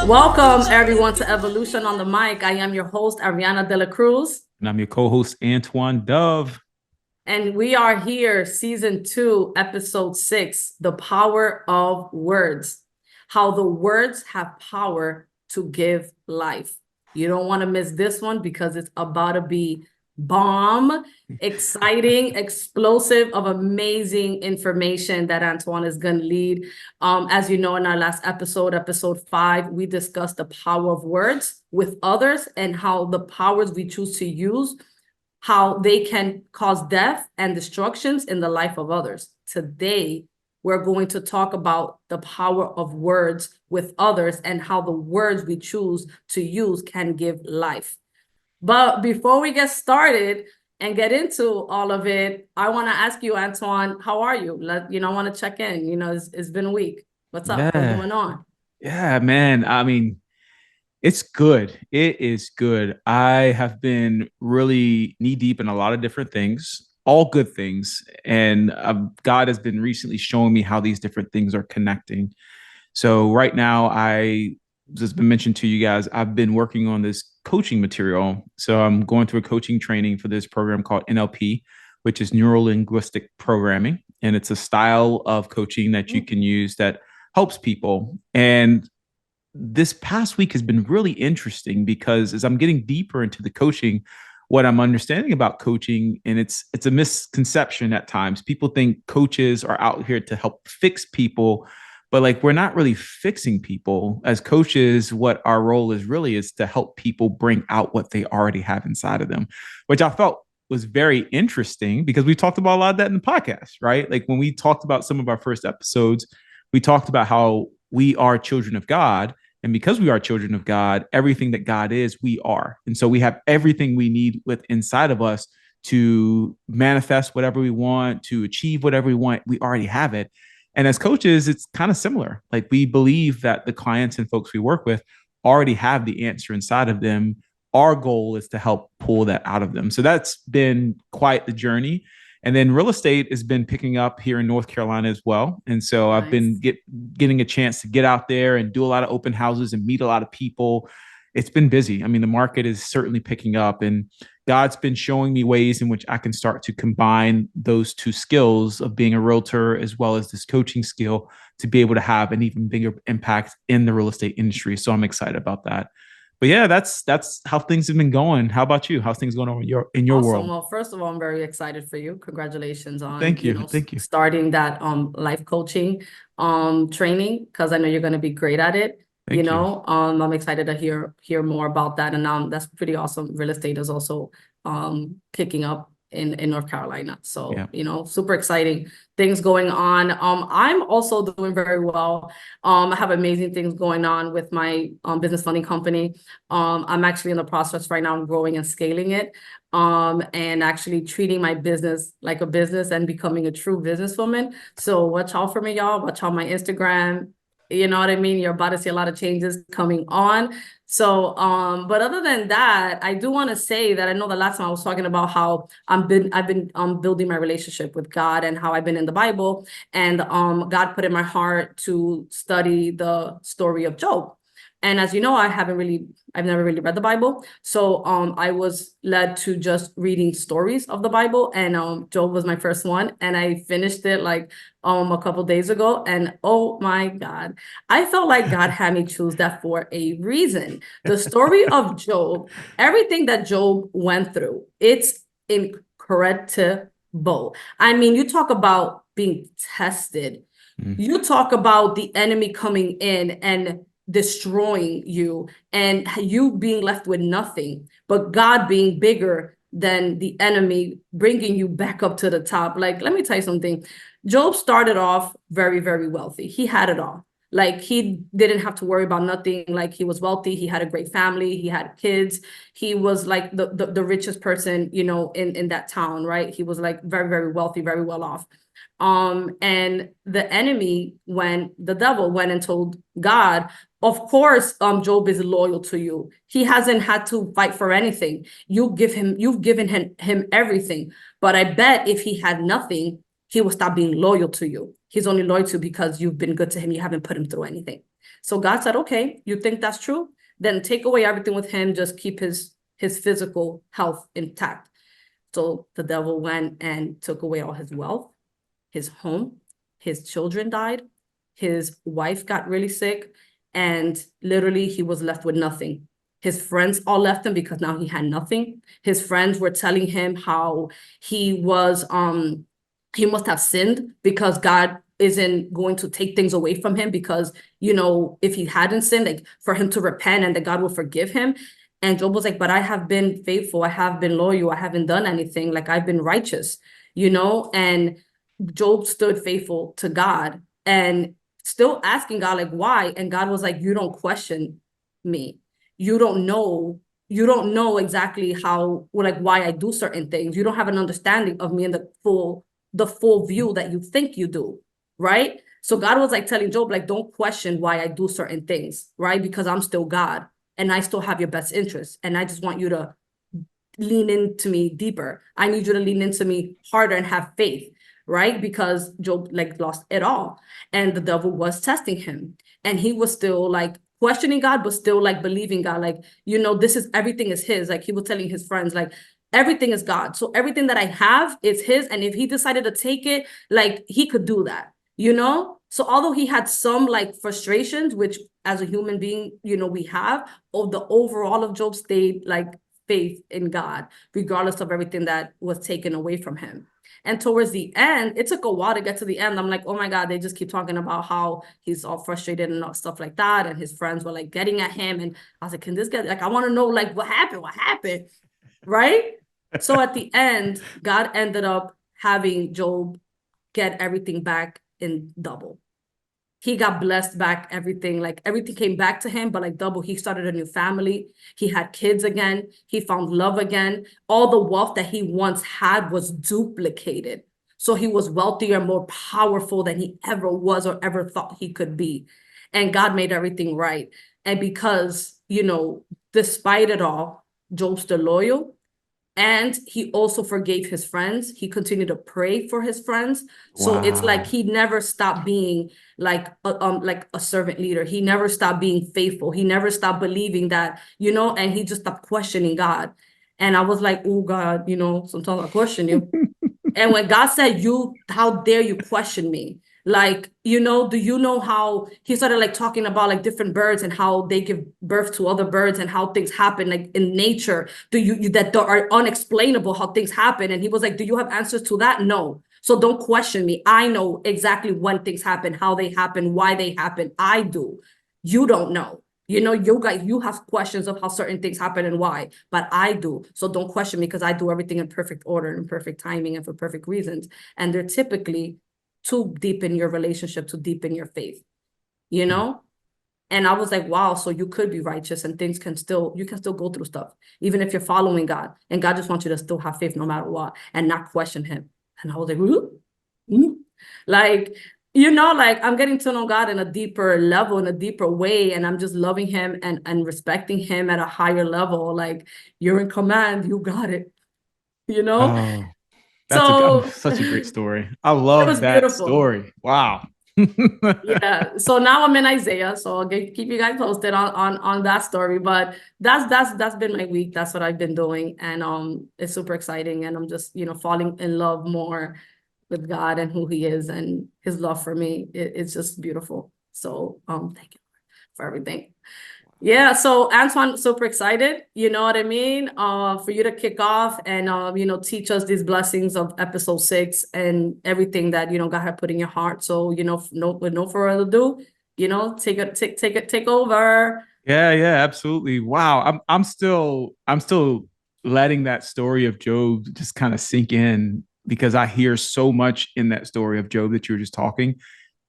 Welcome, everyone, to Evolution on the Mic. I am your host, Ariana de la Cruz. And I'm your co-host, Antoine Dove. And we are here, season 2, episode 6, The Power of Words. How the words have power to give life. You don't want to miss this one because it's about to be bomb, exciting, explosive, of amazing information that Antoine is going to lead. As you know, in our last episode, episode 5, we discussed the power of words with others and how the powers we choose to use, how they can cause death and destructions in the life of others. Today, we're going to talk about the power of words with others and how the words we choose to use can give life. But before we get started and get into all of it, I want to ask you, Antoine, how are you? I want to check in. It's been a week. What's up? What's Yeah. going on? Yeah, man. I mean, it's good. It is good. I have been really knee deep in a lot of different things, all good things. And God has been recently showing me how these different things are connecting. So right now, I just been mentioned to you guys, I've been working on this coaching material. So I'm going through a coaching training for this program called NLP, which is neuro linguistic programming. And it's a style of coaching that you can use that helps people. And this past week has been really interesting because as I'm getting deeper into the coaching, what I'm understanding about coaching, and it's a misconception at times. People think coaches are out here to help fix people, but like we're not really fixing people. As coaches, what our role is really is to help people bring out what they already have inside of them, which I felt was very interesting because we talked about a lot of that in the podcast, right? Like when we talked about some of our first episodes, we talked about how we are children of God. And because we are children of God, everything that God is, we are. And so we have everything we need with inside of us to manifest whatever we want, to achieve whatever we want. We already have it. And as coaches, it's kind of similar. Like we believe that the clients and folks we work with already have the answer inside of them. Our goal is to help pull that out of them. So that's been quite the journey. And then real estate has been picking up here in North Carolina as well. And so I've been getting a chance to get out there and do a lot of open houses and meet a lot of people. It's been busy. I mean, the market is certainly picking up, and God's been showing me ways in which I can start to combine those two skills of being a realtor as well as this coaching skill to be able to have an even bigger impact in the real estate industry. So I'm excited about that. But yeah, that's how things have been going. How about you? How's things going on in your Awesome. world? Well, first of all, I'm very excited for you. Congratulations on, Thank you. Thank you. starting that life coaching training, because I know you're going to be great at it. Thank you. I'm excited to hear more about that. And that's pretty awesome. Real estate is also kicking up in North Carolina. So, Yeah. super exciting things going on. I'm also doing very well. I have amazing things going on with my business funding company. I'm actually in the process right now of growing and scaling it. And actually treating my business like a business and becoming a true businesswoman. So watch out for me, y'all. Watch out my Instagram. You know what I mean? You're about to see a lot of changes coming on. So, but other than that, I do want to say that I know the last time I was talking about how I've been building my relationship with God and how I've been in the Bible, and God put in my heart to study the story of Job. And as you know, I've never really read the Bible. So I was led to just reading stories of the Bible, and Job was my first one. And I finished it like a couple days ago. And oh my God, I felt like God had me choose that for a reason. The story of Job, everything that Job went through, it's incredible. I mean, you talk about being tested. You talk about the enemy coming in and destroying you and you being left with nothing, but God being bigger than the enemy, bringing you back up to the top. Like, let me tell you something. Job started off very, very wealthy. He had it all. Like, he didn't have to worry about nothing. Like, he was wealthy. He had a great family. He had kids. He was like the richest person, in that town, right? He was like very, very wealthy, very well off. And the devil went and told God, of course, Job is loyal to you. He hasn't had to fight for anything. You've given him everything. But I bet if he had nothing, he will stop being loyal to you. He's only loyal to you because you've been good to him. You haven't put him through anything. So God said, okay, you think that's true? Then take away everything with him. Just keep his physical health intact. So the devil went and took away all his wealth, his home, his children died, his wife got really sick, and literally he was left with nothing. His friends all left him because now he had nothing. His friends were telling him how he must have sinned because God isn't going to take things away from him because, if he hadn't sinned, like for him to repent and that God will forgive him. And Job was like, but I have been faithful. I have been loyal. I haven't done anything. Like I've been righteous, and Job stood faithful to God and still asking God, like, why? And God was like, you don't question me. You don't know. You don't know exactly how, like, why I do certain things. You don't have an understanding of me in the full view that you think you do, right? So God was like telling Job, like, don't question why I do certain things, right? Because I'm still God and I still have your best interest. And I just want you to lean into me deeper. I need you to lean into me harder and have faith, right? Because Job like lost it all. And the devil was testing him. And he was still like questioning God, but still like believing God, like, this is everything is his. Like he was telling his friends, like, everything is God. So everything that I have is his. And if he decided to take it, like he could do that, So although he had some like frustrations, which as a human being, we have, the overall of Job stayed like faith in God, regardless of everything that was taken away from him. And towards the end, it took a while to get to the end. I'm like, oh my God, they just keep talking about how he's all frustrated and stuff like that. And his friends were like getting at him. And I was like, can this get, like, I want to know, like, what happened? What happened? Right? So at the end, God ended up having Job get everything back in double. He got blessed back, everything, like everything came back to him, but like double. He started a new family. He had kids again. He found love again. All the wealth that he once had was duplicated. So he was wealthier, more powerful than he ever was or ever thought he could be. And God made everything right. And because, despite it all, Job's still loyal, and he also forgave his friends. He continued to pray for his friends. So it's like Wow. he never stopped being like a servant leader. He never stopped being faithful. He never stopped believing that, and he just stopped questioning God. And I was like, oh God, sometimes I question you. And when God said, how dare you question me? Like, do you know how he started like talking about like different birds and how they give birth to other birds and how things happen like in nature? Do you that are unexplainable how things happen? And he was like, do you have answers to that? No. So don't question me. I know exactly when things happen, how they happen, why they happen. I do. You don't know. You have questions of how certain things happen and why, but I do. So don't question me because I do everything in perfect order and perfect timing and for perfect reasons. And they're typically to deepen your relationship, to deepen your faith, you know? And I was like, wow, so you could be righteous and you can still go through stuff, even if you're following God. And God just wants you to still have faith no matter what and not question him. And I was like, ooh, ooh. Like, like I'm getting to know God in a deeper level, in a deeper way. And I'm just loving him and respecting him at a higher level. Like, you're in command, you got it, you know? Oh, So such a great story. I it love was that beautiful. story. Wow. Yeah. So now I'm in Isaiah. So I'll keep you guys posted on that story. But that's been my week. That's what I've been doing. And it's super exciting. And I'm just, falling in love more with God and who he is and his love for me. It's just beautiful. So thank you for everything. Yeah, so Antoine, super excited, you know what I mean? For you to kick off and teach us these blessings of episode 6 and everything that God had put in your heart. So, with no further ado, take over. Yeah, yeah, absolutely. Wow. I'm still letting that story of Job just kind of sink in because I hear so much in that story of Job that you were just talking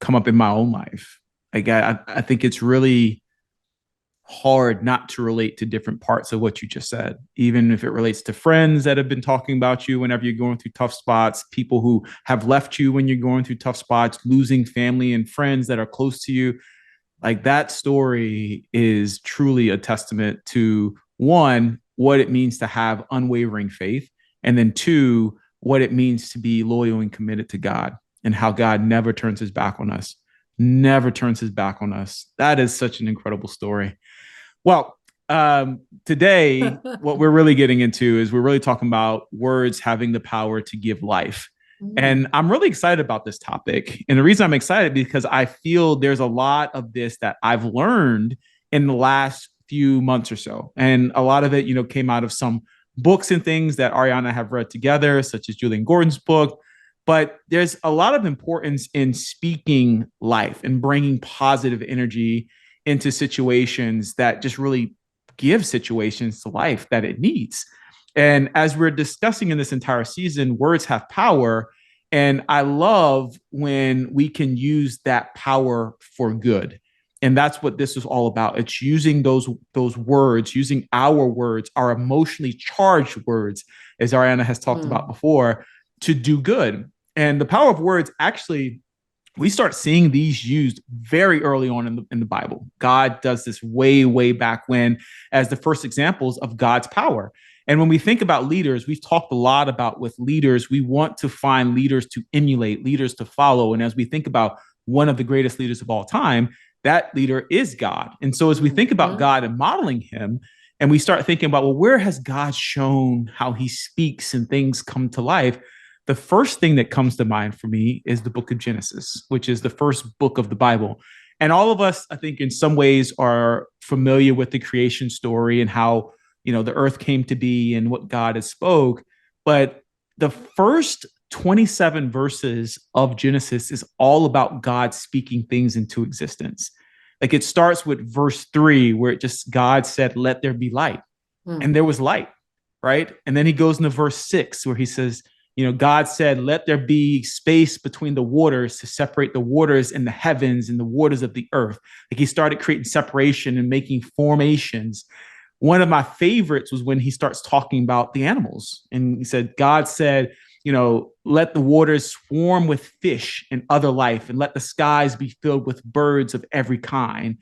come up in my own life. Like I think it's really hard not to relate to different parts of what you just said, even if it relates to friends that have been talking about you whenever you're going through tough spots, people who have left you when you're going through tough spots, losing family and friends that are close to you. Like that story is truly a testament to one, what it means to have unwavering faith, and then two, what it means to be loyal and committed to God and how God never turns his back on us, never turns his back on us. That is such an incredible story. Well, today, what we're really getting into is we're really talking about words having the power to give life. And Mm. I'm really excited about this topic. And the reason I'm excited because I feel there's a lot of this that I've learned in the last few months or so. And a lot of it, came out of some books and things that Ariana have read together, such as Julian Gordon's book. But there's a lot of importance in speaking life and bringing positive energy into situations that just really give situations to life that it needs. And as we're discussing in this entire season, words have power. And I love when we can use that power for good. And that's what this is all about. It's using those words, using our words, our emotionally charged words, as Ariana has talked about Mm. before, to do good. And the power of words actually, we start seeing these used very early on in the Bible. God does this way, way back when, as the first examples of God's power. And when we think about leaders, we've talked a lot about with leaders, we want to find leaders to emulate, leaders to follow. And as we think about one of the greatest leaders of all time, that leader is God. And so as we think about Mm-hmm. God and modeling him, and we start thinking about, well, where has God shown how he speaks and things come to life? The first thing that comes to mind for me is the book of Genesis, which is the first book of the Bible. And all of us, I think, in some ways are familiar with the creation story and how, the earth came to be and what God has spoke. But the first 27 verses of Genesis is all about God speaking things into existence. Like it starts with verse 3, where it just God said, "Let there be light." And Mm. there was light, right? And then he goes into verse 6, where he says, God said, "Let there be space between the waters to separate the waters in the heavens and the waters of the earth." Like he started creating separation and making formations. One of my favorites was when he starts talking about the animals. And he said, God said, "Let the waters swarm with fish and other life, and let the skies be filled with birds of every kind."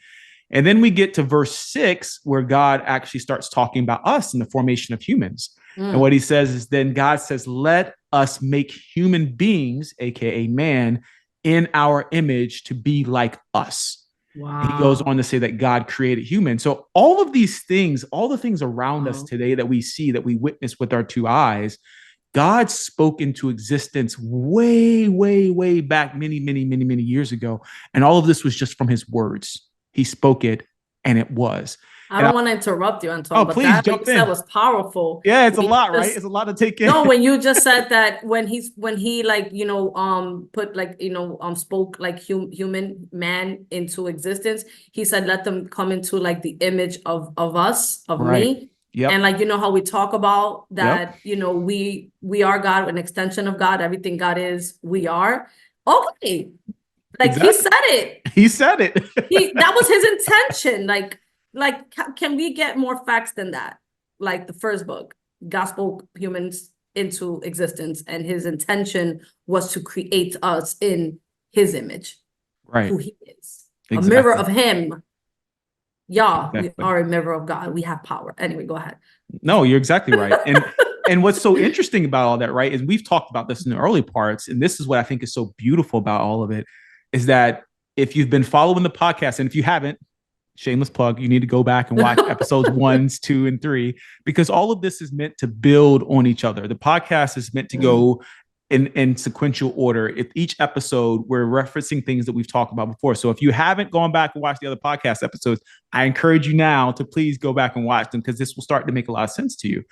And then we get to verse 6, where God actually starts talking about us and the formation of humans. And what Mm. he says is, then God says, "Let us make human beings, AKA man, in our image to be like us." He goes Wow. on to say that God created humans. So all of these things, all the things around us Wow. today that we see, that we witness with our two eyes, God spoke into existence way, way, way back many, many, many, many years ago. And all of this was just from his words. He spoke it and it was. I And don't want to interrupt you, Antoine, oh, but please that what you jump said in. was powerful. Yeah, it's a When you lot, right? just It's a lot to take in. no, when you just said that when he like put like spoke like human man into existence, he said let them come into like the image of us, of Right. me. And Yep. like how we talk about Yep. that, we are God, an extension of God, everything God is, we are. Okay. Like he Exactly. said it. He said it. That was his intention. Can we get more facts than that? Like the first book, God spoke humans into existence, and his intention was to create us in his image, Right. who he is, a mirror Exactly. of him. Yeah, we Exactly. are a mirror of God. We have power. Anyway, go ahead. No, you're exactly right. And what's so interesting about all that, right, is we've talked about this in the early parts, and this is what I think is so beautiful about all of it, is that if you've been following the podcast, and if you haven't, shameless plug, you need to go back and watch episodes 1, 2, and 3, because all of this is meant to build on each other. The podcast is meant to Mm. go in sequential order. If each episode we're referencing things that we've talked about before. So if you haven't gone back and watched the other podcast episodes, I encourage you now to please go back and watch them, because this will start to make a lot of sense to you.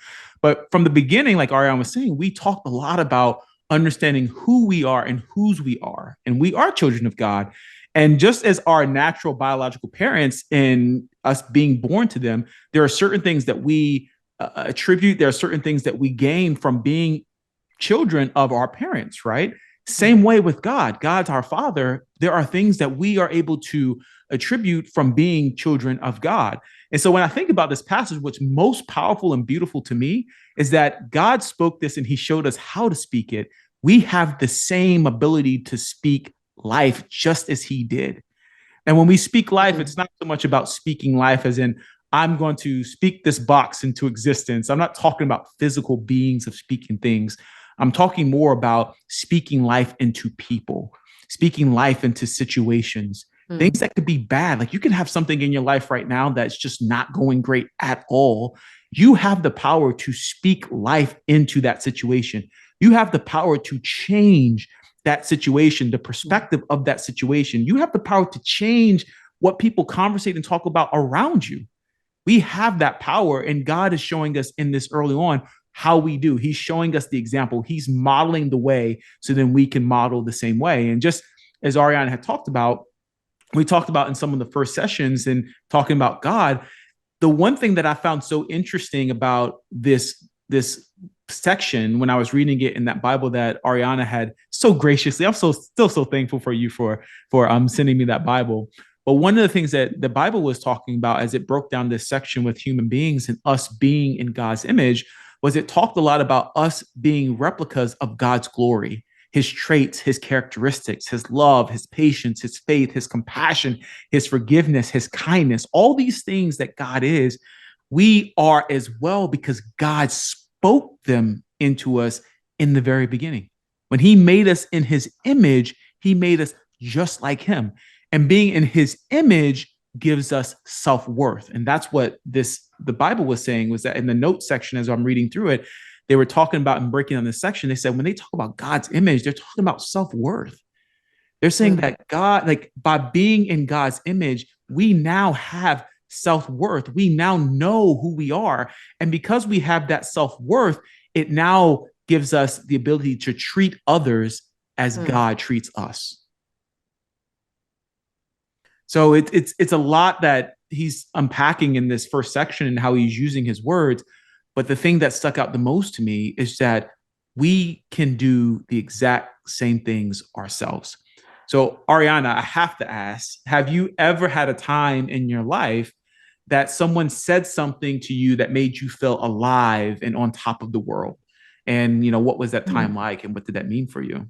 But from the beginning, like Ariane was saying, we talked a lot about understanding who we are and whose we are. And we are children of God. And just as our natural biological parents and us being born to them, there are certain things that we attribute, there are certain things that we gain from being children of our parents, right? Same way with God. God's our Father. There are things that we are able to attribute from being children of God. And so when I think about this passage, what's most powerful and beautiful to me is that God spoke this and he showed us how to speak it. We have the same ability to speak life just as he did. And when we speak life, it's Mm. not so much about speaking life as in, I'm going to speak this box into existence. I'm not talking about physical beings of speaking things. I'm talking more about speaking life into people, speaking life into situations, things Mm, that could be bad. Like you can have something in your life right now that's just not going great at all. You have the power to speak life into that situation. You have the power to change that situation, the perspective of that situation. You have the power to change what people conversate and talk about around you. We have that power, and God is showing us in this early on how we do. He's showing us the example. He's modeling the way so then we can model the same way. And just as Ariana had talked about, we talked about in some of the first sessions and talking about God, the one thing that I found so interesting about this section when I was reading it in that Bible that Ariana had so graciously, I'm still so thankful for you for sending me that Bible. But one of the things that the Bible was talking about as it broke down this section with human beings and us being in God's image was it talked a lot about us being replicas of God's glory, his traits, his characteristics, his love, his patience, his faith, his compassion, his forgiveness, his kindness, all these things that God is, we are as well because God spoke them into us in the very beginning. When he made us in his image, he made us just like him. And being in his image gives us self-worth. And that's what the Bible was saying, was that in the note section, as I'm reading through it, they were talking about and breaking down this section. They said when they talk about God's image, they're talking about self-worth. They're saying mm, that God, like by being in God's image, we now have self-worth. We now know who we are. And because we have that self-worth, it now gives us the ability to treat others as mm. God treats us. So it's a lot that he's unpacking in this first section and how he's using his words. But the thing that stuck out the most to me is that we can do the exact same things ourselves. So, Ariana, I have to ask, have you ever had a time in your life that someone said something to you that made you feel alive and on top of the world? And, what was that time Mm. like and what did that mean for you?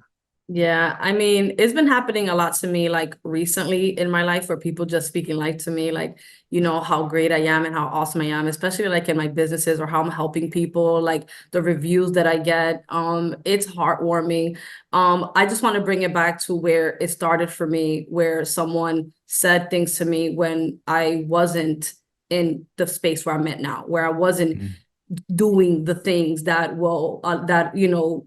Yeah, I mean, it's been happening a lot to me like recently in my life where people just speaking life to me, like, how great I am and how awesome I am, especially like in my businesses or how I'm helping people, like the reviews that I get. It's heartwarming. I just want to bring it back to where it started for me, where someone said things to me when I wasn't in the space where I'm at now, where I wasn't Mm, doing the things that will that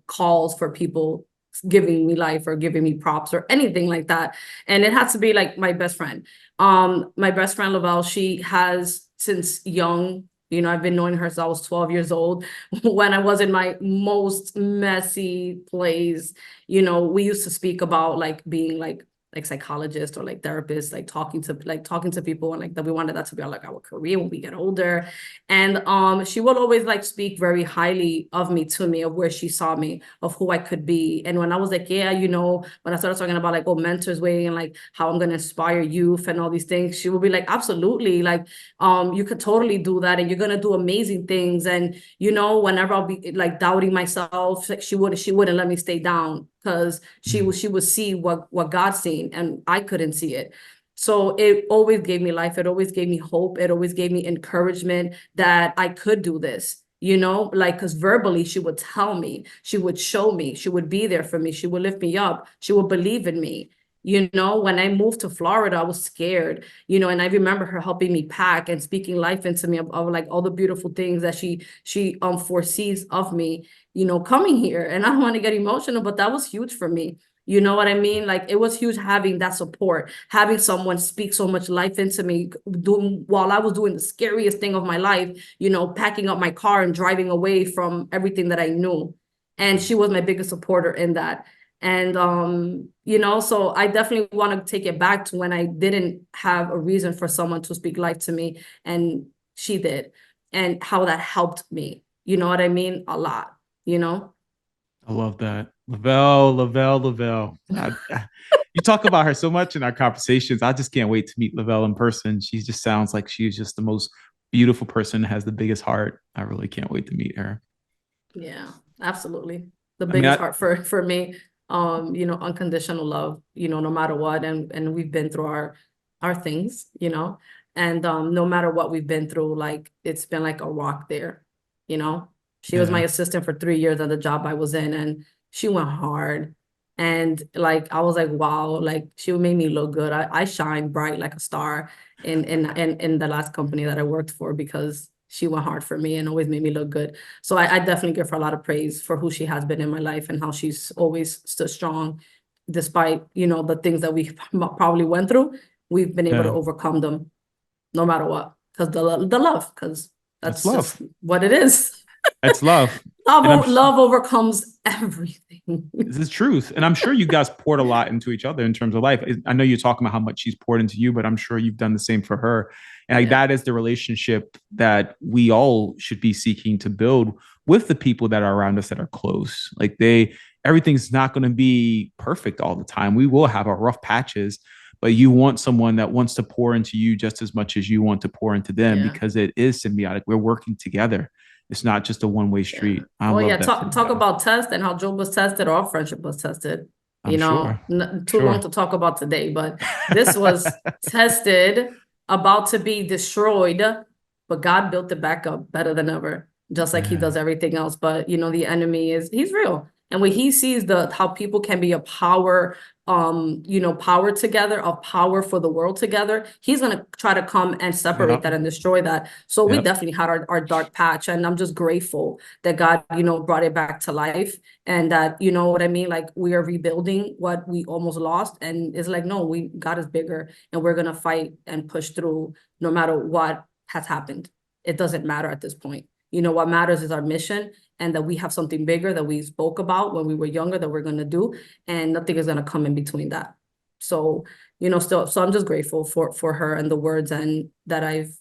calls for people giving me life or giving me props or anything like that. And it has to be like my best friend. My best friend Lavelle, she has since young, I've been knowing her since I was 12 years old. When I was in my most messy place, we used to speak about like being like psychologists or like therapists, like talking to people, and like that we wanted that to be like our career when we get older. And she will always like speak very highly of me to me, of where she saw me, of who I could be. And when I was like, yeah, when I started talking about like, oh, mentors way and like how I'm gonna inspire youth and all these things, she will be like, absolutely, like you could totally do that and you're gonna do amazing things. And whenever I'll be like doubting myself, like, she wouldn't let me stay down, because mm, she would see what God seen and I couldn't see it. So it always gave me life. It always gave me hope. It always gave me encouragement that I could do this, like, because verbally she would tell me, she would show me, she would be there for me, she would lift me up, she would believe in me. When I moved to Florida, I was scared, and I remember her helping me pack and speaking life into me of like all the beautiful things that she foresees of me, coming here. And I don't want to get emotional, but that was huge for me. You know what I mean? Like it was huge having that support, having someone speak so much life into me doing while I was doing the scariest thing of my life, packing up my car and driving away from everything that I knew. And mm. she was my biggest supporter in that. And so I definitely want to take it back to when I didn't have a reason for someone to speak life to me, and she did, and how that helped me. You know what I mean? A lot, you know? I love that. Lavelle. You talk about her so much in our conversations. I just can't wait to meet Lavelle in person. She just sounds like she's just the most beautiful person, has the biggest heart. I really can't wait to meet her. Yeah, absolutely. The I mean, biggest heart for me, unconditional love, no matter what. And we've been through our things, and no matter what we've been through, like it's been like a rock there, you know? She was my Yeah. assistant for 3 years at the job I was in, and she went hard. And like I was like, wow, like she made me look good. I shine bright like a star in the last company that I worked for because she went hard for me and always made me look good. So I definitely give her a lot of praise for who she has been in my life and how she's always stood strong, despite, the things that we probably went through. We've been able to Yeah. overcome them no matter what, because the love, because That's that's just love. what it is. That's love. Love, And love overcomes everything. this is truth. And I'm sure you guys poured a lot into each other in terms of life. I know you're talking about how much she's poured into you, but I'm sure you've done the same for her. And like Yeah, that is the relationship that we all should be seeking to build with the people that are around us that are close. Like everything's not going to be perfect all the time. We will have our rough patches, but you want someone that wants to pour into you just as much as you want to pour into them yeah, because it is symbiotic. We're working together. It's not just a one-way yeah. street. I Well, love yeah, that for talk you talk guys. about test and how Job was tested or our friendship was tested. I'm sure. Too long Sure. to talk about today, but this was tested, about to be destroyed, but God built it back up better than ever, just like he does Man, everything else. But the enemy he's real. And when he sees how people can be a power, power together, a power for the world together, he's gonna try to come and separate yep, that and destroy that. So we yep. definitely had our dark patch, and I'm just grateful that God, brought it back to life, and that, what I mean, like we are rebuilding what we almost lost, and it's like, no, God is bigger, and we're gonna fight and push through no matter what has happened. It doesn't matter at this point. What matters is our mission, and that we have something bigger that we spoke about when we were younger that we're gonna do, and nothing is gonna come in between that. So, so I'm just grateful for her and the words and that I've,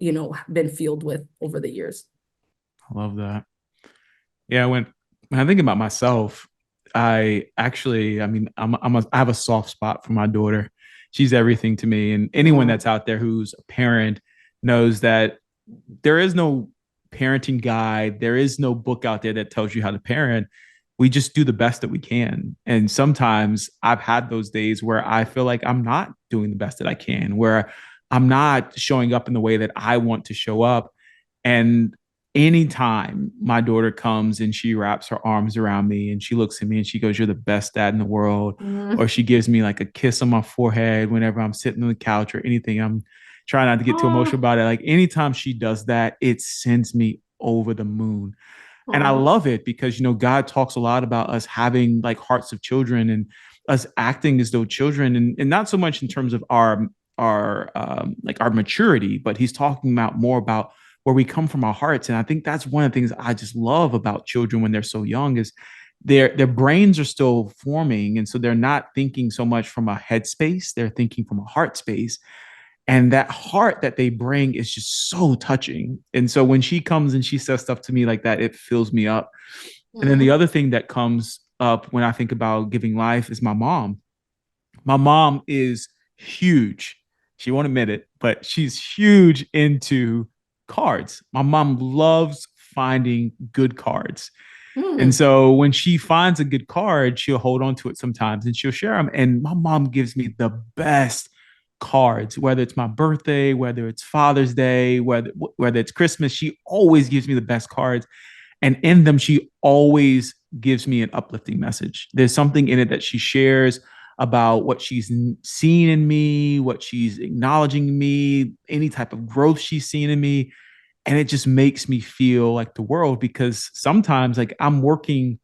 been filled with over the years. I love that. Yeah, when I think about myself, I mean, I have a soft spot for my daughter. She's everything to me, and anyone Oh, that's out there who's a parent knows that there is no parenting guide, there is no book out there that tells you how to parent. We just do the best that we can, and sometimes I've had those days where I feel like I'm not doing the best that I can, where I'm not showing up in the way that I want to show up, and anytime my daughter comes and she wraps her arms around me and she looks at me and she goes, "You're the best dad in the world," or mm. she gives me like a kiss on my forehead whenever I'm sitting on the couch or anything, I'm trying not to get too emotional Oh, about it. Like anytime she does that, it sends me over the moon. And I oh, love it because, God talks a lot about us having like hearts of children and us acting as though children, and not so much in terms of our like our maturity, but he's talking about more about where we come from our hearts. And I think that's one of the things I just love about children when they're so young is their brains are still forming. And so they're not thinking so much from a head space, they're thinking from a heart space. And that heart that they bring is just so touching. And so when she comes and she says stuff to me like that, it fills me up. And then the mm. other thing that comes up when I think about giving life is my mom. My mom is huge. She won't admit it, but she's huge into cards. My mom loves finding good cards. And Mm. so when she finds a good card, she'll hold on to it sometimes and she'll share them. And my mom gives me the best cards, whether it's my birthday, whether it's Father's Day, whether it's Christmas. She always gives me the best cards. And in them, she always gives me an uplifting message. There's something in it that she shares about what she's seen in me, what she's acknowledging in me, any type of growth she's seen in me. And it just makes me feel like the world because sometimes like I'm working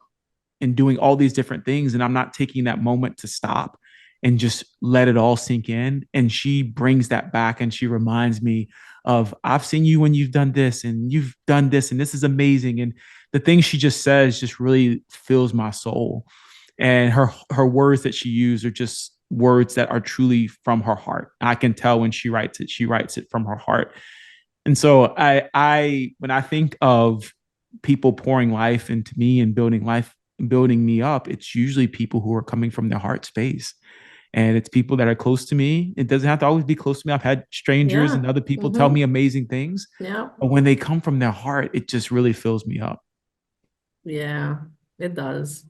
and doing all these different things and I'm not taking that moment to stop and just let it all sink in. And she brings that back and she reminds me of I've seen you when you've done this and you've done this and this is amazing. And the things she just says just really fills my soul. And her words that she used are just words that are truly from her heart. I can tell when she writes it from her heart. And so when I think of people pouring life into me and building me up, it's usually people who are coming from their heart space. And it's people that are close to me. It doesn't have to always be close to me. I've had strangers Yeah. and other people tell Mm-hmm. me amazing things. Yeah. But when they come from their heart, it just really fills me up. Yeah. It does.